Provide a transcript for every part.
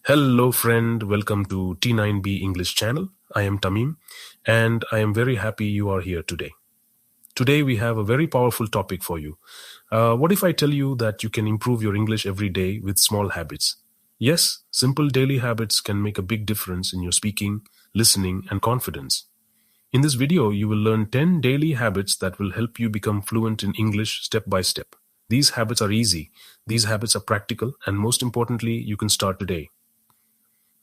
Hello friend, welcome to T9B English channel. I am Tamim and I am very happy you are here today. Today we have a very powerful topic for you. What if I tell you that you can improve your English every day with small habits? Yes, simple daily habits can make a big difference in your speaking, listening and confidence. In this video, you will learn 10 daily habits that will help you become fluent in English step by step. These habits are easy, these habits are practical, and most importantly, you can start today.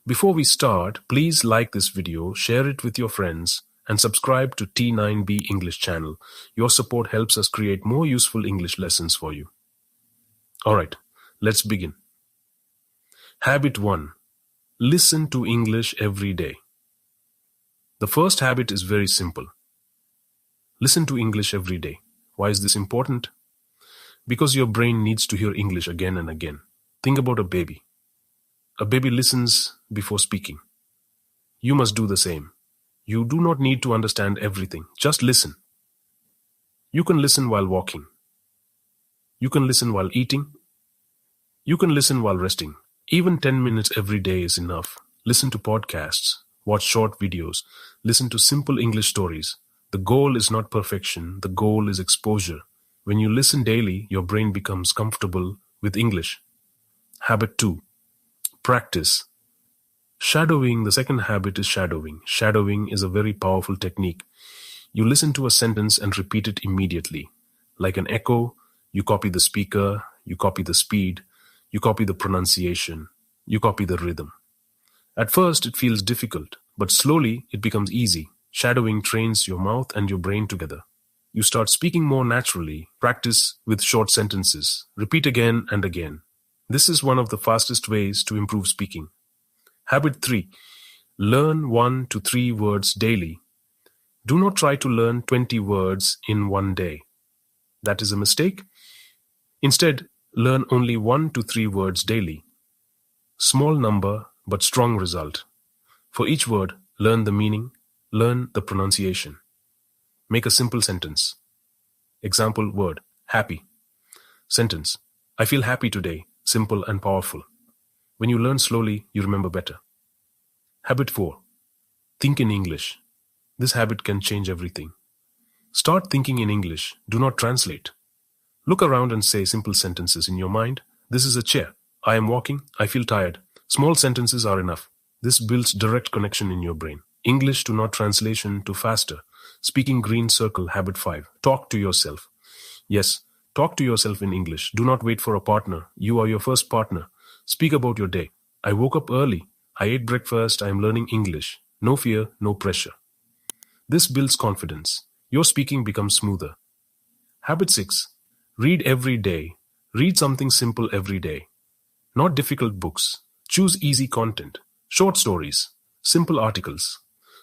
Before we start, please like this video, share it with your friends, and subscribe to T9B English channel. Your support helps us create more useful English lessons for you. Alright, let's begin. Habit 1. Listen to English every day. The first habit is very simple. Listen to English every day. Why is this important? Because your brain needs to hear English again and again. Think about a baby. A baby listens before speaking. You must do the same. You do not need to understand everything. Just listen. You can listen while walking. You can listen while eating. You can listen while resting. Even 10 minutes every day is enough. Listen to podcasts. Watch short videos. Listen to simple English stories. The goal is not perfection. The goal is exposure. When you listen daily, your brain becomes comfortable with English. Habit 2. Practice. Shadowing, the second habit is shadowing. Shadowing is a very powerful technique. You listen to a sentence and repeat it immediately. Like an echo, you copy the speaker, you copy the speed, you copy the pronunciation, you copy the rhythm. At first, it feels difficult, but slowly it becomes easy. Shadowing trains your mouth and your brain together. You start speaking more naturally. Practice with short sentences. Repeat again and again. This is one of the fastest ways to improve speaking. Habit 3. Learn 1 to 3 words daily. Do not try to learn 20 words in one day. That is a mistake. Instead, learn only 1 to 3 words daily. Small number, but strong result. For each word, learn the meaning, learn the pronunciation. Make a simple sentence. Example word, happy. Sentence, I feel happy today. Simple and powerful. When you learn slowly, you remember better. Habit 4. Think in English. This habit can change everything. Start thinking in English. Do not translate. Look around and say simple sentences in your mind. This is a chair. I am walking. I feel tired. Small sentences are enough. This builds direct connection in your brain. English to not translation to faster. Speaking green circle. Habit 5. Talk to yourself. Yes. Talk to yourself in English. Do not wait for a partner. You are your first partner. Speak about your day. I woke up early. I ate breakfast. I am learning English. No fear, no pressure. This builds confidence. Your speaking becomes smoother. Habit 6. Read every day. Read something simple every day. Not difficult books. Choose easy content. Short stories. Simple articles.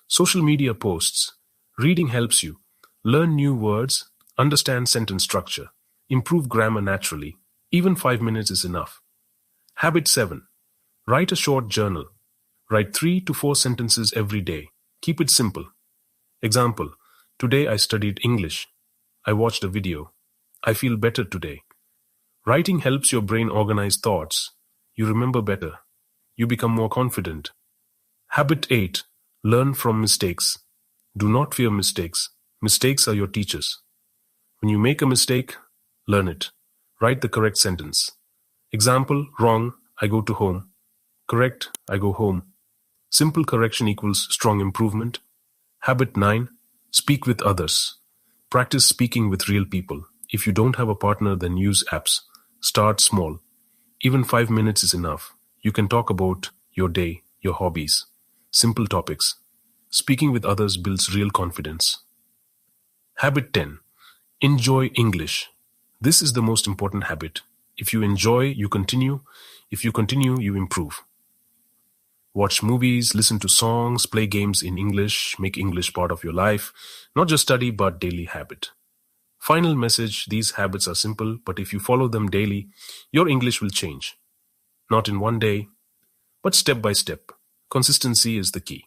Social media posts. Reading helps you. Learn new words. Understand sentence structure. Improve grammar naturally. Even 5 minutes is enough. Habit 7. Write a short journal. Write 3 to 4 sentences every day. Keep it simple. Example, today I studied English. I watched a video. I feel better today. Writing helps your brain organize thoughts. You remember better. You become more confident. Habit 8. Learn from mistakes. Do not fear mistakes. Mistakes are your teachers. When you make a mistake, learn it. Write the correct sentence. Example, wrong, I go to home. Correct, I go home. Simple correction equals strong improvement. Habit 9. Speak with others. Practice speaking with real people. If you don't have a partner, then use apps. Start small. Even 5 minutes is enough. You can talk about your day, your hobbies. Simple topics. Speaking with others builds real confidence. Habit 10. Enjoy English. This is the most important habit. If you enjoy, you continue. If you continue, you improve. Watch movies, listen to songs, play games in English, make English part of your life. Not just study, but daily habit. Final message, these habits are simple, but if you follow them daily, your English will change. Not in one day, but step by step. Consistency is the key.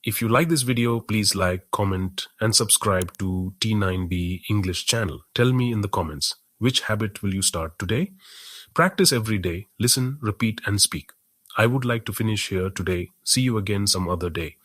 If you like this video, please like, comment, and subscribe to T9B English channel. Tell me in the comments, which habit will you start today? Practice every day, listen, repeat, and speak. I would like to finish here today. See you again some other day.